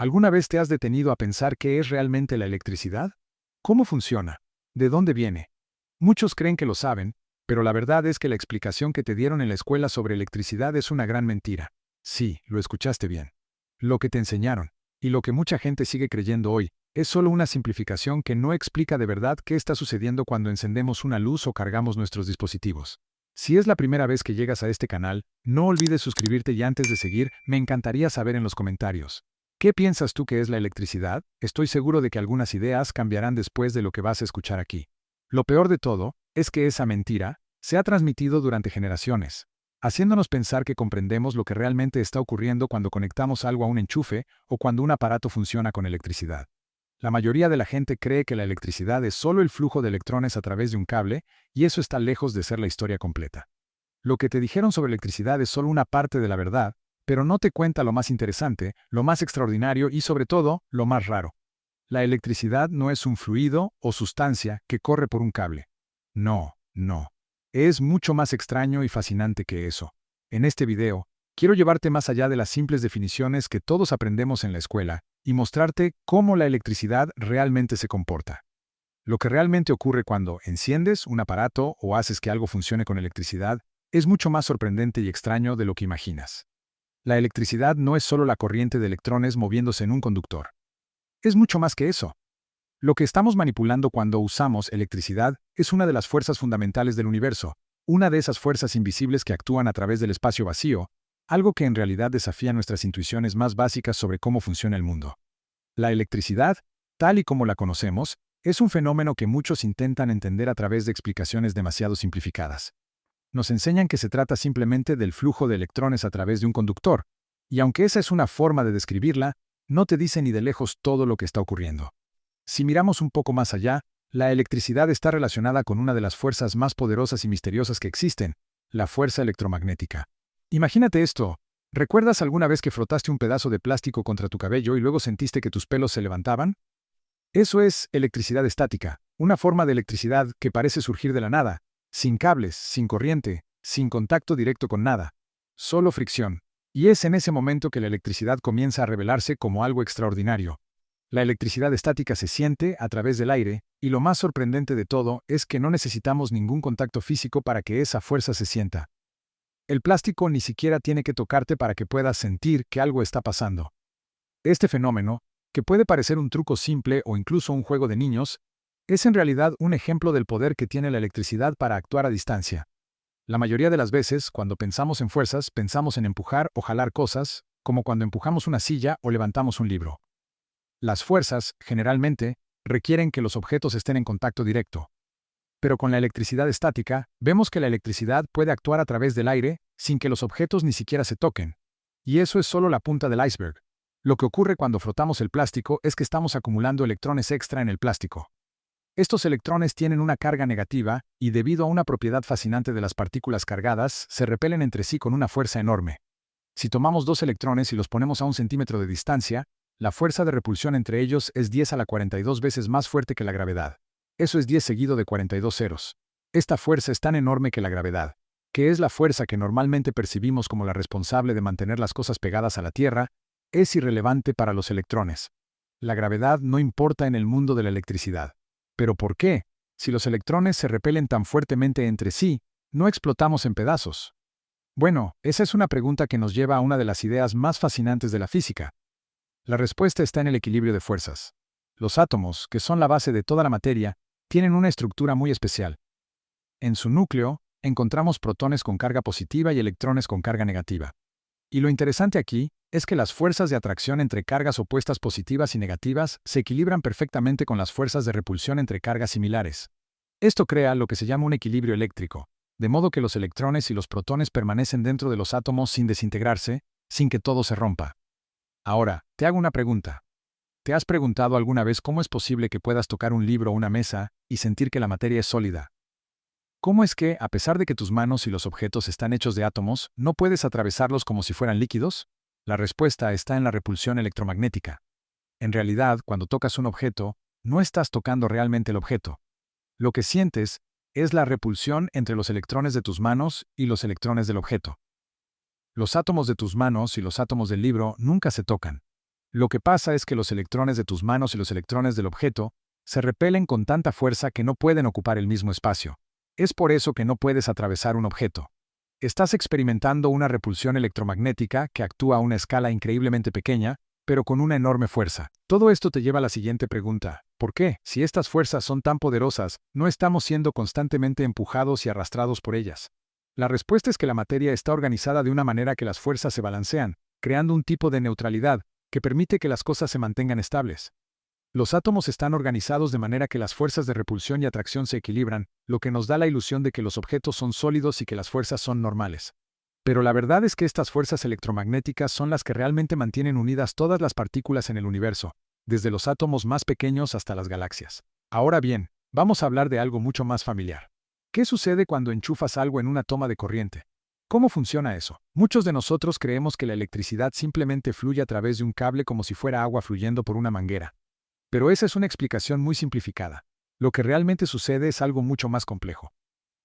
¿Alguna vez te has detenido a pensar qué es realmente la electricidad? ¿Cómo funciona? ¿De dónde viene? Muchos creen que lo saben, pero la verdad es que la explicación que te dieron en la escuela sobre electricidad es una gran mentira. Sí, lo escuchaste bien. Lo que te enseñaron, y lo que mucha gente sigue creyendo hoy, es solo una simplificación que no explica de verdad qué está sucediendo cuando encendemos una luz o cargamos nuestros dispositivos. Si es la primera vez que llegas a este canal, no olvides suscribirte y antes de seguir, me encantaría saber en los comentarios. ¿Qué piensas tú que es la electricidad? Estoy seguro de que algunas ideas cambiarán después de lo que vas a escuchar aquí. Lo peor de todo es que esa mentira se ha transmitido durante generaciones, haciéndonos pensar que comprendemos lo que realmente está ocurriendo cuando conectamos algo a un enchufe o cuando un aparato funciona con electricidad. La mayoría de la gente cree que la electricidad es solo el flujo de electrones a través de un cable, y eso está lejos de ser la historia completa. Lo que te dijeron sobre electricidad es solo una parte de la verdad, pero no te cuenta lo más interesante, lo más extraordinario y sobre todo, lo más raro. La electricidad no es un fluido o sustancia que corre por un cable. No, no. Es mucho más extraño y fascinante que eso. En este video, quiero llevarte más allá de las simples definiciones que todos aprendemos en la escuela y mostrarte cómo la electricidad realmente se comporta. Lo que realmente ocurre cuando enciendes un aparato o haces que algo funcione con electricidad es mucho más sorprendente y extraño de lo que imaginas. La electricidad no es solo la corriente de electrones moviéndose en un conductor. Es mucho más que eso. Lo que estamos manipulando cuando usamos electricidad es una de las fuerzas fundamentales del universo, una de esas fuerzas invisibles que actúan a través del espacio vacío, algo que en realidad desafía nuestras intuiciones más básicas sobre cómo funciona el mundo. La electricidad, tal y como la conocemos, es un fenómeno que muchos intentan entender a través de explicaciones demasiado simplificadas. Nos enseñan que se trata simplemente del flujo de electrones a través de un conductor, y aunque esa es una forma de describirla, no te dice ni de lejos todo lo que está ocurriendo. Si miramos un poco más allá, la electricidad está relacionada con una de las fuerzas más poderosas y misteriosas que existen, la fuerza electromagnética. Imagínate esto. ¿Recuerdas alguna vez que frotaste un pedazo de plástico contra tu cabello y luego sentiste que tus pelos se levantaban? Eso es electricidad estática, una forma de electricidad que parece surgir de la nada, sin cables, sin corriente, sin contacto directo con nada, solo fricción. Y es en ese momento que la electricidad comienza a revelarse como algo extraordinario. La electricidad estática se siente a través del aire, y lo más sorprendente de todo es que no necesitamos ningún contacto físico para que esa fuerza se sienta. El plástico ni siquiera tiene que tocarte para que puedas sentir que algo está pasando. Este fenómeno, que puede parecer un truco simple o incluso un juego de niños, es en realidad un ejemplo del poder que tiene la electricidad para actuar a distancia. La mayoría de las veces, cuando pensamos en fuerzas, pensamos en empujar o jalar cosas, como cuando empujamos una silla o levantamos un libro. Las fuerzas, generalmente, requieren que los objetos estén en contacto directo. Pero con la electricidad estática, vemos que la electricidad puede actuar a través del aire sin que los objetos ni siquiera se toquen. Y eso es solo la punta del iceberg. Lo que ocurre cuando frotamos el plástico es que estamos acumulando electrones extra en el plástico. Estos electrones tienen una carga negativa y debido a una propiedad fascinante de las partículas cargadas, se repelen entre sí con una fuerza enorme. Si tomamos dos electrones y los ponemos a 1 centímetro de distancia, la fuerza de repulsión entre ellos es 10 a la 42 veces más fuerte que la gravedad. Eso es 10 seguido de 42 ceros. Esta fuerza es tan enorme que la gravedad, que es la fuerza que normalmente percibimos como la responsable de mantener las cosas pegadas a la Tierra, es irrelevante para los electrones. La gravedad no importa en el mundo de la electricidad. ¿Pero por qué? Si los electrones se repelen tan fuertemente entre sí, no explotamos en pedazos. Bueno, esa es una pregunta que nos lleva a una de las ideas más fascinantes de la física. La respuesta está en el equilibrio de fuerzas. Los átomos, que son la base de toda la materia, tienen una estructura muy especial. En su núcleo, encontramos protones con carga positiva y electrones con carga negativa. Y lo interesante aquí es que las fuerzas de atracción entre cargas opuestas positivas y negativas se equilibran perfectamente con las fuerzas de repulsión entre cargas similares. Esto crea lo que se llama un equilibrio eléctrico, de modo que los electrones y los protones permanecen dentro de los átomos sin desintegrarse, sin que todo se rompa. Ahora, te hago una pregunta. ¿Te has preguntado alguna vez cómo es posible que puedas tocar un libro o una mesa y sentir que la materia es sólida? ¿Cómo es que, a pesar de que tus manos y los objetos están hechos de átomos, no puedes atravesarlos como si fueran líquidos? La respuesta está en la repulsión electromagnética. En realidad, cuando tocas un objeto, no estás tocando realmente el objeto. Lo que sientes es la repulsión entre los electrones de tus manos y los electrones del objeto. Los átomos de tus manos y los átomos del libro nunca se tocan. Lo que pasa es que los electrones de tus manos y los electrones del objeto se repelen con tanta fuerza que no pueden ocupar el mismo espacio. Es por eso que no puedes atravesar un objeto. Estás experimentando una repulsión electromagnética que actúa a una escala increíblemente pequeña, pero con una enorme fuerza. Todo esto te lleva a la siguiente pregunta. ¿Por qué, si estas fuerzas son tan poderosas, no estamos siendo constantemente empujados y arrastrados por ellas? La respuesta es que la materia está organizada de una manera que las fuerzas se balancean, creando un tipo de neutralidad que permite que las cosas se mantengan estables. Los átomos están organizados de manera que las fuerzas de repulsión y atracción se equilibran, lo que nos da la ilusión de que los objetos son sólidos y que las fuerzas son normales. Pero la verdad es que estas fuerzas electromagnéticas son las que realmente mantienen unidas todas las partículas en el universo, desde los átomos más pequeños hasta las galaxias. Ahora bien, vamos a hablar de algo mucho más familiar. ¿Qué sucede cuando enchufas algo en una toma de corriente? ¿Cómo funciona eso? Muchos de nosotros creemos que la electricidad simplemente fluye a través de un cable como si fuera agua fluyendo por una manguera. Pero esa es una explicación muy simplificada. Lo que realmente sucede es algo mucho más complejo.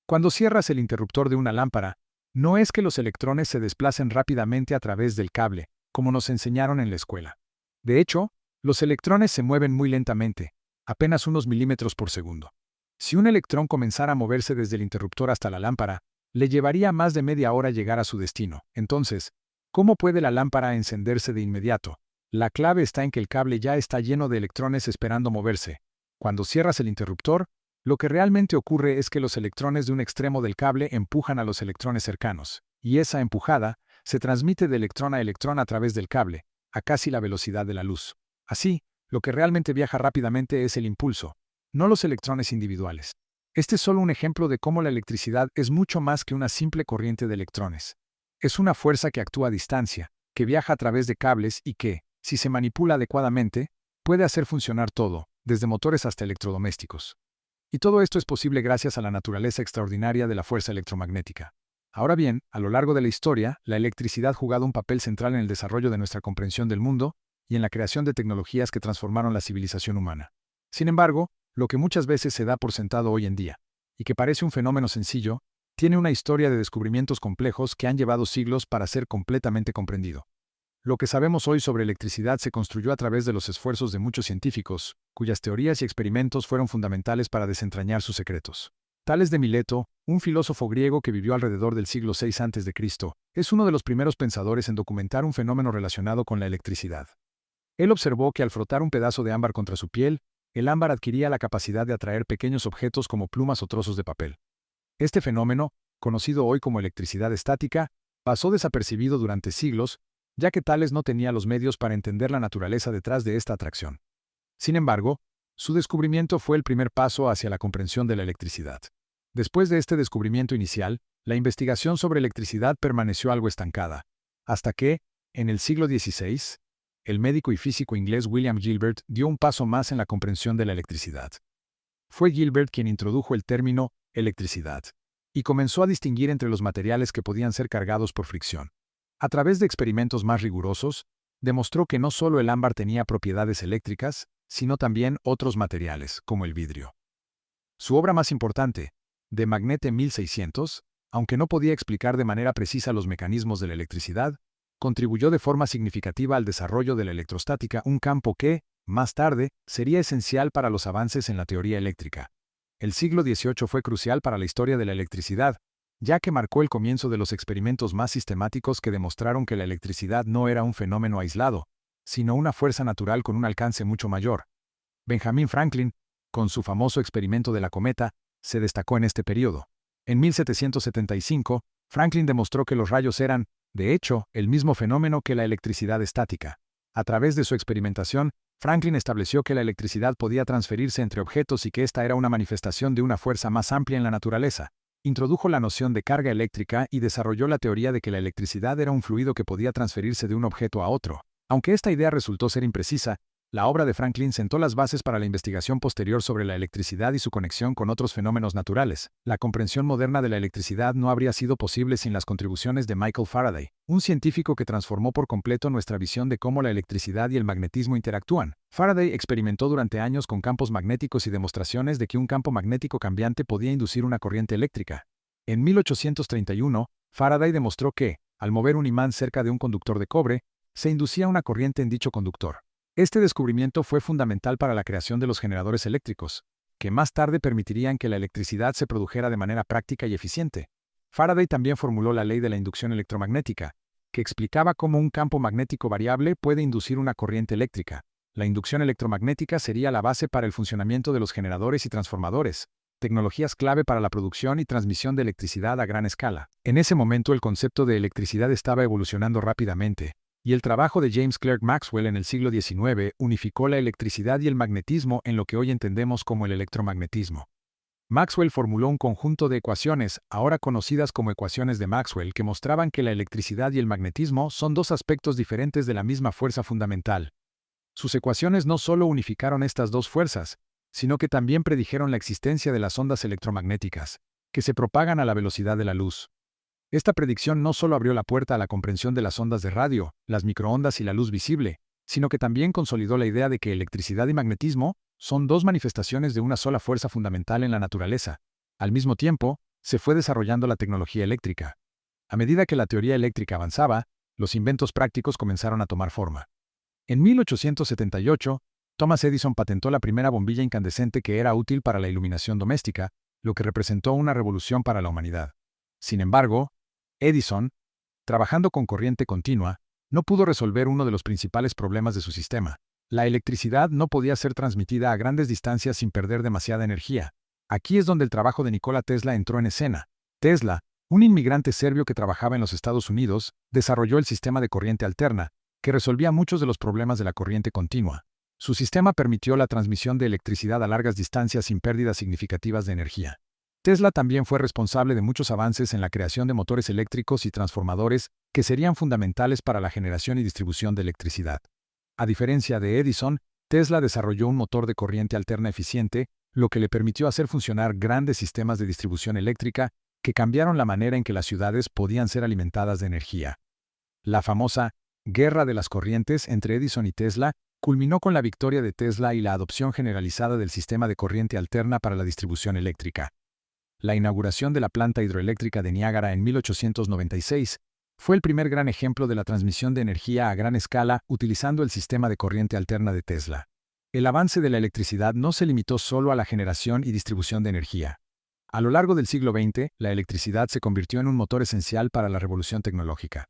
Cuando cierras el interruptor de una lámpara, no es que los electrones se desplacen rápidamente a través del cable, como nos enseñaron en la escuela. De hecho, los electrones se mueven muy lentamente, apenas unos milímetros por segundo. Si un electrón comenzara a moverse desde el interruptor hasta la lámpara, le llevaría más de media hora llegar a su destino. Entonces, ¿cómo puede la lámpara encenderse de inmediato? La clave está en que el cable ya está lleno de electrones esperando moverse. Cuando cierras el interruptor, lo que realmente ocurre es que los electrones de un extremo del cable empujan a los electrones cercanos, y esa empujada se transmite de electrón a electrón a través del cable, a casi la velocidad de la luz. Así, lo que realmente viaja rápidamente es el impulso, no los electrones individuales. Este es solo un ejemplo de cómo la electricidad es mucho más que una simple corriente de electrones. Es una fuerza que actúa a distancia, que viaja a través de cables y que, si se manipula adecuadamente, puede hacer funcionar todo, desde motores hasta electrodomésticos. Y todo esto es posible gracias a la naturaleza extraordinaria de la fuerza electromagnética. Ahora bien, a lo largo de la historia, la electricidad ha jugado un papel central en el desarrollo de nuestra comprensión del mundo y en la creación de tecnologías que transformaron la civilización humana. Sin embargo, lo que muchas veces se da por sentado hoy en día, y que parece un fenómeno sencillo, tiene una historia de descubrimientos complejos que han llevado siglos para ser completamente comprendido. Lo que sabemos hoy sobre electricidad se construyó a través de los esfuerzos de muchos científicos, cuyas teorías y experimentos fueron fundamentales para desentrañar sus secretos. Tales de Mileto, un filósofo griego que vivió alrededor del siglo VI a.C., es uno de los primeros pensadores en documentar un fenómeno relacionado con la electricidad. Él observó que al frotar un pedazo de ámbar contra su piel, el ámbar adquiría la capacidad de atraer pequeños objetos como plumas o trozos de papel. Este fenómeno, conocido hoy como electricidad estática, pasó desapercibido durante siglos, ya que Tales no tenía los medios para entender la naturaleza detrás de esta atracción. Sin embargo, su descubrimiento fue el primer paso hacia la comprensión de la electricidad. Después de este descubrimiento inicial, la investigación sobre electricidad permaneció algo estancada, hasta que, en el siglo XVI, el médico y físico inglés William Gilbert dio un paso más en la comprensión de la electricidad. Fue Gilbert quien introdujo el término electricidad, y comenzó a distinguir entre los materiales que podían ser cargados por fricción. A través de experimentos más rigurosos, demostró que no solo el ámbar tenía propiedades eléctricas, sino también otros materiales, como el vidrio. Su obra más importante, De Magnete 1600, aunque no podía explicar de manera precisa los mecanismos de la electricidad, contribuyó de forma significativa al desarrollo de la electrostática, un campo que, más tarde, sería esencial para los avances en la teoría eléctrica. El siglo XVIII fue crucial para la historia de la electricidad, ya que marcó el comienzo de los experimentos más sistemáticos que demostraron que la electricidad no era un fenómeno aislado, sino una fuerza natural con un alcance mucho mayor. Benjamin Franklin, con su famoso experimento de la cometa, se destacó en este periodo. En 1775, Franklin demostró que los rayos eran, de hecho, el mismo fenómeno que la electricidad estática. A través de su experimentación, Franklin estableció que la electricidad podía transferirse entre objetos y que esta era una manifestación de una fuerza más amplia en la naturaleza. Introdujo la noción de carga eléctrica y desarrolló la teoría de que la electricidad era un fluido que podía transferirse de un objeto a otro. Aunque esta idea resultó ser imprecisa, la obra de Franklin sentó las bases para la investigación posterior sobre la electricidad y su conexión con otros fenómenos naturales. La comprensión moderna de la electricidad no habría sido posible sin las contribuciones de Michael Faraday, un científico que transformó por completo nuestra visión de cómo la electricidad y el magnetismo interactúan. Faraday experimentó durante años con campos magnéticos y demostraciones de que un campo magnético cambiante podía inducir una corriente eléctrica. En 1831, Faraday demostró que, al mover un imán cerca de un conductor de cobre, se inducía una corriente en dicho conductor. Este descubrimiento fue fundamental para la creación de los generadores eléctricos, que más tarde permitirían que la electricidad se produjera de manera práctica y eficiente. Faraday también formuló la ley de la inducción electromagnética, que explicaba cómo un campo magnético variable puede inducir una corriente eléctrica. La inducción electromagnética sería la base para el funcionamiento de los generadores y transformadores, tecnologías clave para la producción y transmisión de electricidad a gran escala. En ese momento el concepto de electricidad estaba evolucionando rápidamente, y el trabajo de James Clerk Maxwell en el siglo XIX unificó la electricidad y el magnetismo en lo que hoy entendemos como el electromagnetismo. Maxwell formuló un conjunto de ecuaciones, ahora conocidas como ecuaciones de Maxwell, que mostraban que la electricidad y el magnetismo son dos aspectos diferentes de la misma fuerza fundamental. Sus ecuaciones no solo unificaron estas dos fuerzas, sino que también predijeron la existencia de las ondas electromagnéticas, que se propagan a la velocidad de la luz. Esta predicción no solo abrió la puerta a la comprensión de las ondas de radio, las microondas y la luz visible, sino que también consolidó la idea de que electricidad y magnetismo son dos manifestaciones de una sola fuerza fundamental en la naturaleza. Al mismo tiempo, se fue desarrollando la tecnología eléctrica. A medida que la teoría eléctrica avanzaba, los inventos prácticos comenzaron a tomar forma. En 1878, Thomas Edison patentó la primera bombilla incandescente que era útil para la iluminación doméstica, lo que representó una revolución para la humanidad. Sin embargo, Edison, trabajando con corriente continua, no pudo resolver uno de los principales problemas de su sistema. La electricidad no podía ser transmitida a grandes distancias sin perder demasiada energía. Aquí es donde el trabajo de Nikola Tesla entró en escena. Tesla, un inmigrante serbio que trabajaba en los Estados Unidos, desarrolló el sistema de corriente alterna, que resolvía muchos de los problemas de la corriente continua. Su sistema permitió la transmisión de electricidad a largas distancias sin pérdidas significativas de energía. Tesla también fue responsable de muchos avances en la creación de motores eléctricos y transformadores que serían fundamentales para la generación y distribución de electricidad. A diferencia de Edison, Tesla desarrolló un motor de corriente alterna eficiente, lo que le permitió hacer funcionar grandes sistemas de distribución eléctrica que cambiaron la manera en que las ciudades podían ser alimentadas de energía. La famosa guerra de las corrientes entre Edison y Tesla culminó con la victoria de Tesla y la adopción generalizada del sistema de corriente alterna para la distribución eléctrica. La inauguración de la planta hidroeléctrica de Niágara en 1896 fue el primer gran ejemplo de la transmisión de energía a gran escala utilizando el sistema de corriente alterna de Tesla. El avance de la electricidad no se limitó solo a la generación y distribución de energía. A lo largo del siglo XX, la electricidad se convirtió en un motor esencial para la revolución tecnológica.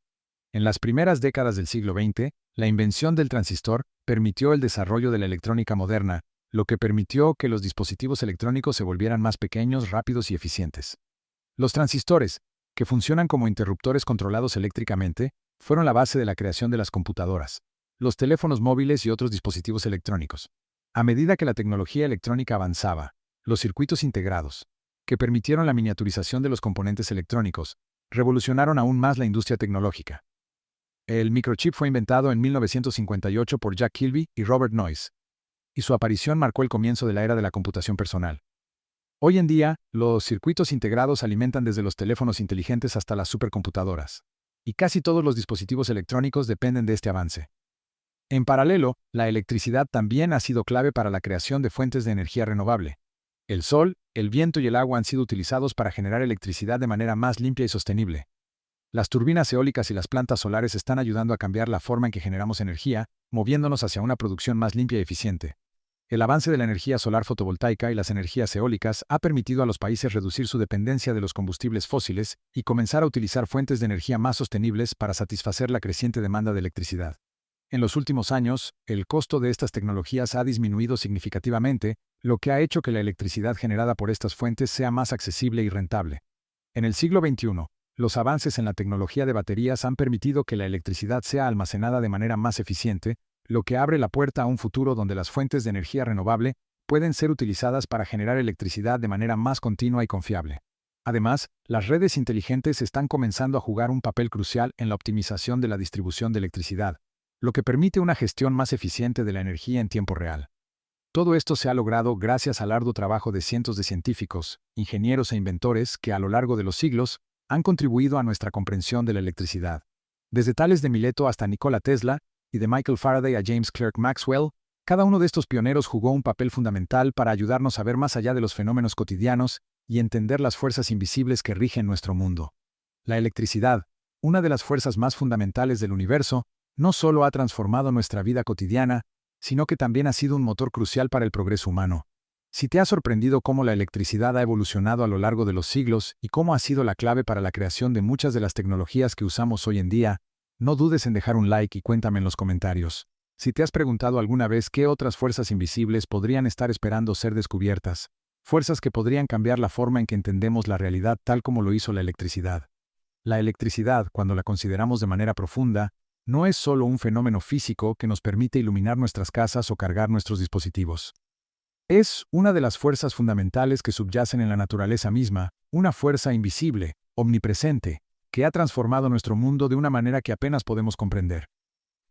En las primeras décadas del siglo XX, la invención del transistor permitió el desarrollo de la electrónica moderna, lo que permitió que los dispositivos electrónicos se volvieran más pequeños, rápidos y eficientes. Los transistores, que funcionan como interruptores controlados eléctricamente, fueron la base de la creación de las computadoras, los teléfonos móviles y otros dispositivos electrónicos. A medida que la tecnología electrónica avanzaba, los circuitos integrados, que permitieron la miniaturización de los componentes electrónicos, revolucionaron aún más la industria tecnológica. El microchip fue inventado en 1958 por Jack Kilby y Robert Noyce, y su aparición marcó el comienzo de la era de la computación personal. Hoy en día, los circuitos integrados alimentan desde los teléfonos inteligentes hasta las supercomputadoras, y casi todos los dispositivos electrónicos dependen de este avance. En paralelo, la electricidad también ha sido clave para la creación de fuentes de energía renovable. El sol, el viento y el agua han sido utilizados para generar electricidad de manera más limpia y sostenible. Las turbinas eólicas y las plantas solares están ayudando a cambiar la forma en que generamos energía, moviéndonos hacia una producción más limpia y eficiente. El avance de la energía solar fotovoltaica y las energías eólicas ha permitido a los países reducir su dependencia de los combustibles fósiles y comenzar a utilizar fuentes de energía más sostenibles para satisfacer la creciente demanda de electricidad. En los últimos años, el costo de estas tecnologías ha disminuido significativamente, lo que ha hecho que la electricidad generada por estas fuentes sea más accesible y rentable. En el siglo XXI, los avances en la tecnología de baterías han permitido que la electricidad sea almacenada de manera más eficiente, lo que abre la puerta a un futuro donde las fuentes de energía renovable pueden ser utilizadas para generar electricidad de manera más continua y confiable. Además, las redes inteligentes están comenzando a jugar un papel crucial en la optimización de la distribución de electricidad, lo que permite una gestión más eficiente de la energía en tiempo real. Todo esto se ha logrado gracias al arduo trabajo de cientos de científicos, ingenieros e inventores que a lo largo de los siglos han contribuido a nuestra comprensión de la electricidad. Desde Tales de Mileto hasta Nikola Tesla, y de Michael Faraday a James Clerk Maxwell, cada uno de estos pioneros jugó un papel fundamental para ayudarnos a ver más allá de los fenómenos cotidianos y entender las fuerzas invisibles que rigen nuestro mundo. La electricidad, una de las fuerzas más fundamentales del universo, no solo ha transformado nuestra vida cotidiana, sino que también ha sido un motor crucial para el progreso humano. Si te ha sorprendido cómo la electricidad ha evolucionado a lo largo de los siglos y cómo ha sido la clave para la creación de muchas de las tecnologías que usamos hoy en día, no dudes en dejar un like y cuéntame en los comentarios. Si te has preguntado alguna vez qué otras fuerzas invisibles podrían estar esperando ser descubiertas, fuerzas que podrían cambiar la forma en que entendemos la realidad tal como lo hizo la electricidad. La electricidad, cuando la consideramos de manera profunda, no es solo un fenómeno físico que nos permite iluminar nuestras casas o cargar nuestros dispositivos. Es una de las fuerzas fundamentales que subyacen en la naturaleza misma, una fuerza invisible, omnipresente, que ha transformado nuestro mundo de una manera que apenas podemos comprender.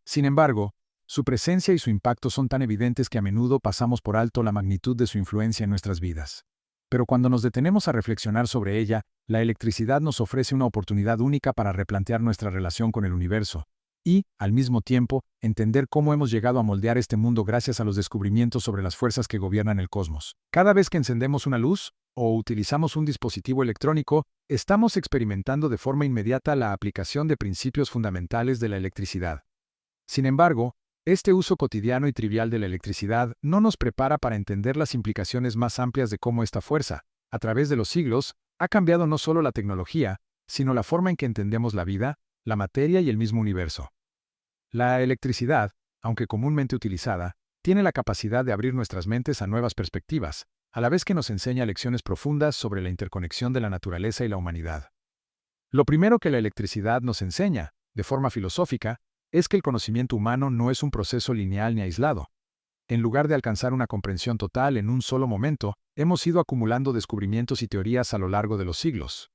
Sin embargo, su presencia y su impacto son tan evidentes que a menudo pasamos por alto la magnitud de su influencia en nuestras vidas. Pero cuando nos detenemos a reflexionar sobre ella, la electricidad nos ofrece una oportunidad única para replantear nuestra relación con el universo y, al mismo tiempo, entender cómo hemos llegado a moldear este mundo gracias a los descubrimientos sobre las fuerzas que gobiernan el cosmos. Cada vez que encendemos una luz o utilizamos un dispositivo electrónico, estamos experimentando de forma inmediata la aplicación de principios fundamentales de la electricidad. Sin embargo, este uso cotidiano y trivial de la electricidad no nos prepara para entender las implicaciones más amplias de cómo esta fuerza, a través de los siglos, ha cambiado no solo la tecnología, sino la forma en que entendemos la vida, la materia y el mismo universo. La electricidad, aunque comúnmente utilizada, tiene la capacidad de abrir nuestras mentes a nuevas perspectivas, a la vez que nos enseña lecciones profundas sobre la interconexión de la naturaleza y la humanidad. Lo primero que la electricidad nos enseña, de forma filosófica, es que el conocimiento humano no es un proceso lineal ni aislado. En lugar de alcanzar una comprensión total en un solo momento, hemos ido acumulando descubrimientos y teorías a lo largo de los siglos.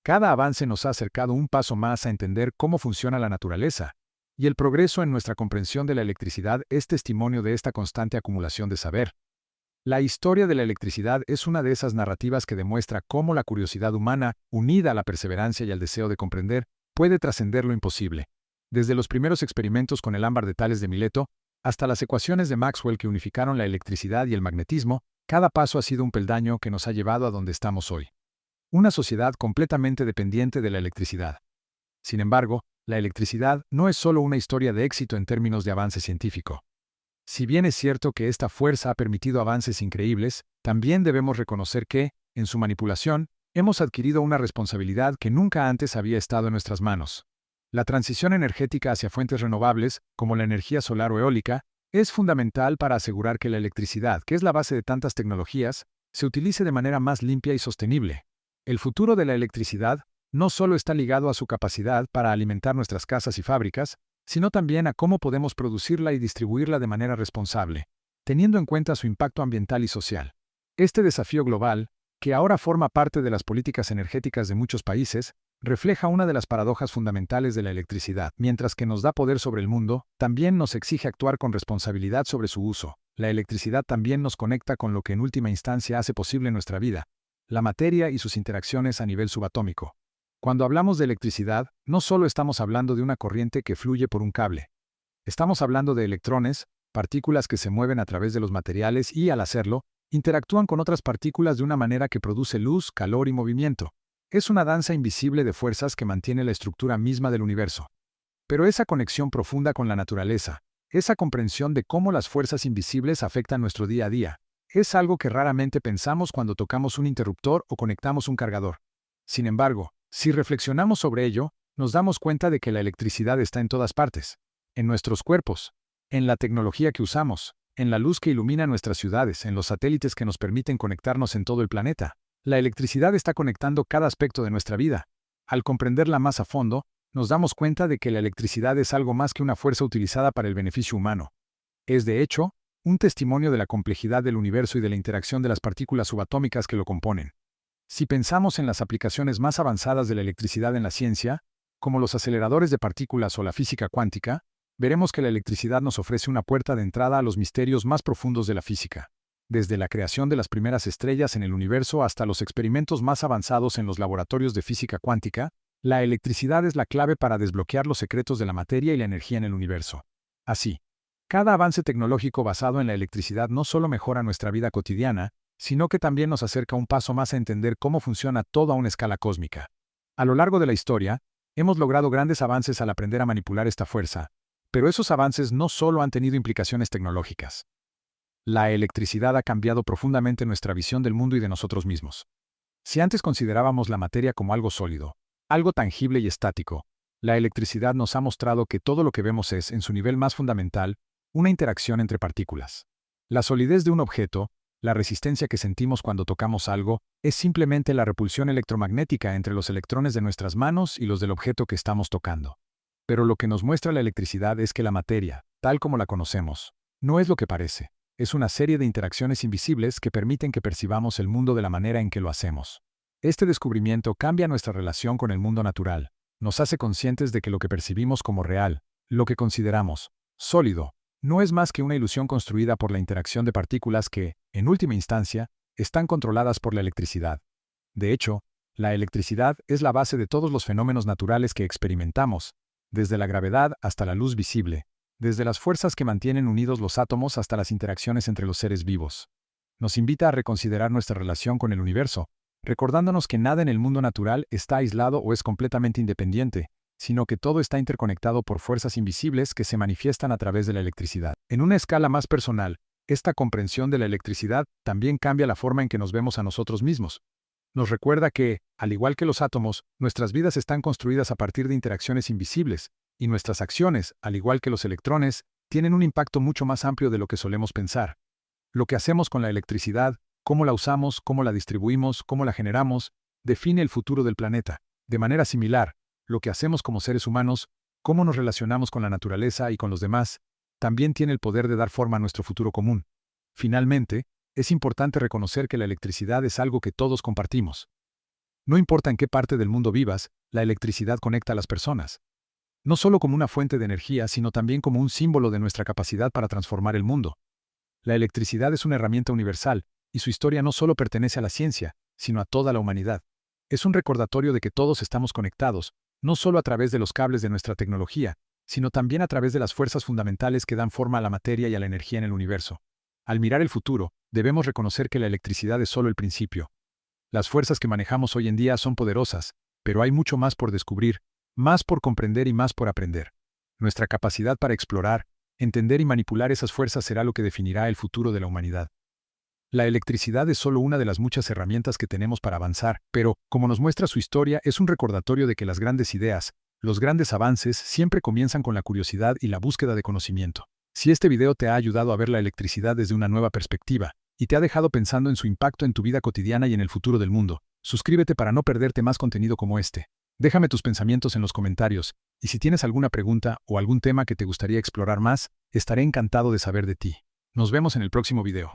Cada avance nos ha acercado un paso más a entender cómo funciona la naturaleza, y el progreso en nuestra comprensión de la electricidad es testimonio de esta constante acumulación de saber. La historia de la electricidad es una de esas narrativas que demuestra cómo la curiosidad humana, unida a la perseverancia y al deseo de comprender, puede trascender lo imposible. Desde los primeros experimentos con el ámbar de Tales de Mileto, hasta las ecuaciones de Maxwell que unificaron la electricidad y el magnetismo, cada paso ha sido un peldaño que nos ha llevado a donde estamos hoy. Una sociedad completamente dependiente de la electricidad. Sin embargo, la electricidad no es solo una historia de éxito en términos de avance científico. Si bien es cierto que esta fuerza ha permitido avances increíbles, también debemos reconocer que, en su manipulación, hemos adquirido una responsabilidad que nunca antes había estado en nuestras manos. La transición energética hacia fuentes renovables, como la energía solar o eólica, es fundamental para asegurar que la electricidad, que es la base de tantas tecnologías, se utilice de manera más limpia y sostenible. El futuro de la electricidad no solo está ligado a su capacidad para alimentar nuestras casas y fábricas, sino también a cómo podemos producirla y distribuirla de manera responsable, teniendo en cuenta su impacto ambiental y social. Este desafío global, que ahora forma parte de las políticas energéticas de muchos países, refleja una de las paradojas fundamentales de la electricidad. Mientras que nos da poder sobre el mundo, también nos exige actuar con responsabilidad sobre su uso. La electricidad también nos conecta con lo que en última instancia hace posible nuestra vida, la materia y sus interacciones a nivel subatómico. Cuando hablamos de electricidad, no solo estamos hablando de una corriente que fluye por un cable. Estamos hablando de electrones, partículas que se mueven a través de los materiales y, al hacerlo, interactúan con otras partículas de una manera que produce luz, calor y movimiento. Es una danza invisible de fuerzas que mantiene la estructura misma del universo. Pero esa conexión profunda con la naturaleza, esa comprensión de cómo las fuerzas invisibles afectan nuestro día a día, es algo que raramente pensamos cuando tocamos un interruptor o conectamos un cargador. Sin embargo, si reflexionamos sobre ello, nos damos cuenta de que la electricidad está en todas partes. En nuestros cuerpos, en la tecnología que usamos, en la luz que ilumina nuestras ciudades, en los satélites que nos permiten conectarnos en todo el planeta. La electricidad está conectando cada aspecto de nuestra vida. Al comprenderla más a fondo, nos damos cuenta de que la electricidad es algo más que una fuerza utilizada para el beneficio humano. Es, de hecho, un testimonio de la complejidad del universo y de la interacción de las partículas subatómicas que lo componen. Si pensamos en las aplicaciones más avanzadas de la electricidad en la ciencia, como los aceleradores de partículas o la física cuántica, veremos que la electricidad nos ofrece una puerta de entrada a los misterios más profundos de la física. Desde la creación de las primeras estrellas en el universo hasta los experimentos más avanzados en los laboratorios de física cuántica, la electricidad es la clave para desbloquear los secretos de la materia y la energía en el universo. Así, cada avance tecnológico basado en la electricidad no solo mejora nuestra vida cotidiana, sino que también nos acerca un paso más a entender cómo funciona todo a una escala cósmica. A lo largo de la historia, hemos logrado grandes avances al aprender a manipular esta fuerza, Pero esos avances no solo han tenido implicaciones tecnológicas. La electricidad ha cambiado profundamente nuestra visión del mundo y de nosotros mismos. Si antes considerábamos la materia como algo sólido, algo tangible y estático, la electricidad nos ha mostrado que todo lo que vemos es, en su nivel más fundamental, una interacción entre partículas. La solidez de un objeto, la resistencia que sentimos cuando tocamos algo, es simplemente la repulsión electromagnética entre los electrones de nuestras manos y los del objeto que estamos tocando. Pero lo que nos muestra la electricidad es que la materia, tal como la conocemos, no es lo que parece. Es una serie de interacciones invisibles que permiten que percibamos el mundo de la manera en que lo hacemos. Este descubrimiento cambia nuestra relación con el mundo natural. Nos hace conscientes de que lo que percibimos como real, lo que consideramos sólido, no es más que una ilusión construida por la interacción de partículas que, en última instancia, están controladas por la electricidad. De hecho, la electricidad es la base de todos los fenómenos naturales que experimentamos, desde la gravedad hasta la luz visible, desde las fuerzas que mantienen unidos los átomos hasta las interacciones entre los seres vivos. Nos invita a reconsiderar nuestra relación con el universo, recordándonos que nada en el mundo natural está aislado o es completamente independiente, sino que todo está interconectado por fuerzas invisibles que se manifiestan a través de la electricidad. En una escala más personal, esta comprensión de la electricidad también cambia la forma en que nos vemos a nosotros mismos. Nos recuerda que, al igual que los átomos, nuestras vidas están construidas a partir de interacciones invisibles, y nuestras acciones, al igual que los electrones, tienen un impacto mucho más amplio de lo que solemos pensar. Lo que hacemos con la electricidad, cómo la usamos, cómo la distribuimos, cómo la generamos, define el futuro del planeta. De manera similar, lo que hacemos como seres humanos, cómo nos relacionamos con la naturaleza y con los demás, también tiene el poder de dar forma a nuestro futuro común. Finalmente, es importante reconocer que la electricidad es algo que todos compartimos. No importa en qué parte del mundo vivas, la electricidad conecta a las personas. No solo como una fuente de energía, sino también como un símbolo de nuestra capacidad para transformar el mundo. La electricidad es una herramienta universal, y su historia no solo pertenece a la ciencia, sino a toda la humanidad. Es un recordatorio de que todos estamos conectados, no solo a través de los cables de nuestra tecnología, sino también a través de las fuerzas fundamentales que dan forma a la materia y a la energía en el universo. Al mirar el futuro, debemos reconocer que la electricidad es solo el principio. Las fuerzas que manejamos hoy en día son poderosas, pero hay mucho más por descubrir, más por comprender y más por aprender. Nuestra capacidad para explorar, entender y manipular esas fuerzas será lo que definirá el futuro de la humanidad. La electricidad es solo una de las muchas herramientas que tenemos para avanzar, pero, como nos muestra su historia, es un recordatorio de que las grandes ideas, los grandes avances, siempre comienzan con la curiosidad y la búsqueda de conocimiento. Si este video te ha ayudado a ver la electricidad desde una nueva perspectiva, y te ha dejado pensando en su impacto en tu vida cotidiana y en el futuro del mundo, suscríbete para no perderte más contenido como este. Déjame tus pensamientos en los comentarios, y si tienes alguna pregunta o algún tema que te gustaría explorar más, estaré encantado de saber de ti. Nos vemos en el próximo video.